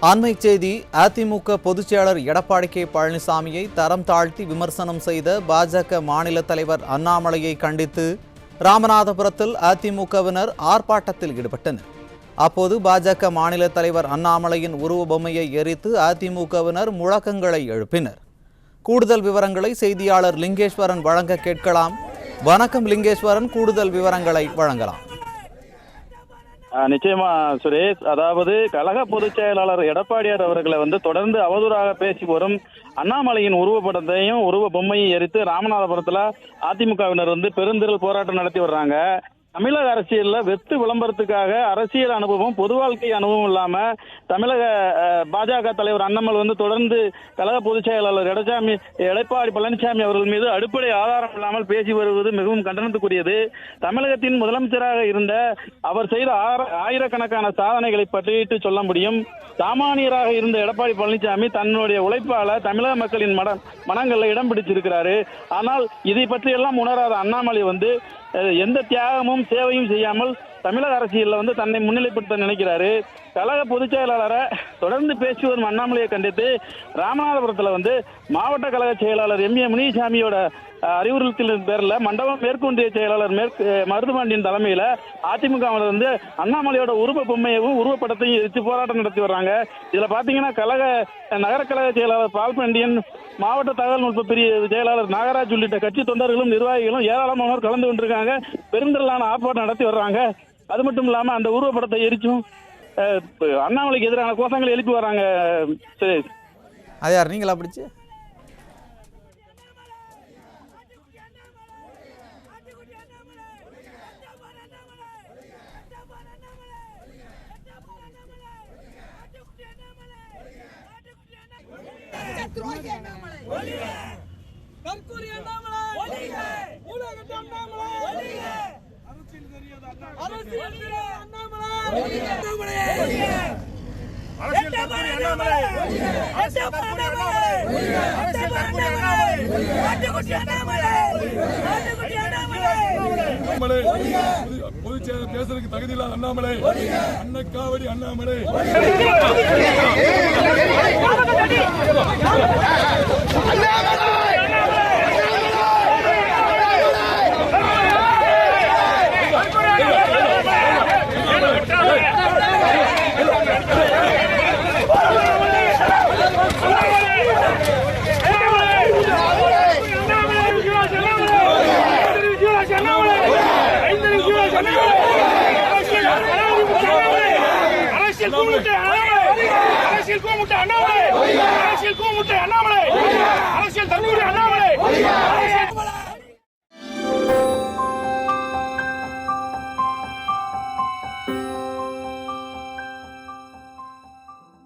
அண்மை செய்தி. அதிமுக பொதுச்செயலாளர் எடப்பாடி கே பழனிசாமியை தரம் தாழ்த்தி விமர்சனம் செய்த பாஜக மாநில தலைவர் அண்ணாமலையை கண்டித்து ராமநாதபுரத்தில் அதிமுகவினர் ஆர்ப்பாட்டத்தில் ஈடுபட்டனர். அப்போது பாஜக மாநில தலைவர் அண்ணாமலையின் உருவ பொம்மையை எரித்து அதிமுகவினர் முழக்கங்களை எழுப்பினர். கூடுதல் விவரங்களை செய்தியாளர் லிங்கேஸ்வரன் வழங்க கேட்கலாம். வணக்கம் லிங்கேஸ்வரன், கூடுதல் விவரங்களை வழங்கலாம். நிச்சயமா சுரேஷ், அதாவது கழக பொதுச் செயலாளர் எடப்பாடியார் அவர்களை தொடர்ந்து அவதூறாக பேசி வரும் அண்ணாமலையின் உருவப்படத்தையும் உருவ பொம்மையும் எரித்து ராமநாதபுரத்துல அதிமுகவினர் பெருந்திரள் போராட்டம் நடத்தி வர்றாங்க. தமிழக அரசியல்ல வெத்து விளம்பரத்துக்காக அரசியல் அனுபவம், பொது வாழ்க்கை அனுபவம் இல்லாம தமிழக பாஜக தலைவர் அண்ணாமலை தொடர்ந்து கழக பொதுச் செயலாளர் எடப்பாடி பழனிசாமி அவர்கள் மீது அடிப்படை ஆதாரம் இல்லாமல் பேசி வருவது மிகவும் கண்டனத்துக்குரியது. தமிழகத்தின் முதலமைச்சராக இருந்த அவர் செய்த ஆயிரக்கணக்கான சாதனைகளை பற்றிட்டு சொல்ல முடியும். சாமானியராக இருந்த எடப்பாடி பழனிசாமி தன்னுடைய உழைப்பால தமிழக மக்களின் மனங்களில் இடம் பிடிச்சிருக்கிறாரு. ஆனால் இதை பற்றியெல்லாம் உணராத அண்ணாமலை எந்த தியாகமும் சேவையும் செய்யாமல் தமிழக அரசியலில் தன்னை முன்னிலைப்படுத்த நினைக்கிறாரு. கழக பொதுச் செயலாளரை தொடர்ந்து பேசி வரும் அண்ணாமலையை கண்டித்து ராமநாதபுரத்தில் மாவட்ட கழக செயலாளர் எம் ஏ முனிசாமியோட அறிவுறுத்தலின் பேரில் மண்டபம் மேற்கொண்டிய செயலாளர் மருதுபாண்டியன் தலைமையில் அதிமுக அண்ணாமலையோட உருவ பொம்மையவும் உருவப்படத்தையும் எரித்து போராட்டம் நடத்தி வர்றாங்க. இதில் பார்த்தீங்கன்னா நகர கழக செயலாளர் பால்பாண்டியன், மாவட்ட தகவல் நுட்ப பிரிவு செயலாளர் நாகராஜ் உள்ளிட்ட கட்சி தொண்டர்களும் நிர்வாகிகளும் ஏராளமானோர் கலந்து கொண்டிருக்காங்க. பெருந்திரளான ஆர்ப்பாட்டம் நடத்தி வர்றாங்க. அது மட்டும் இல்லாம அந்த உருவப்படத்தை எரிச்சும் அண்ணாமலைக்கு எதிரான கோஷங்களை எழுப்பி வர்றாங்க. சரி, அது யார் நீங்களா பிடிச்சு? பொதுச்செயலாளர் பேசுறதுக்கு தகுதியில்லாத அண்ணாமலை, அண்ணக்காவடி அண்ணாமலை. அரசியல்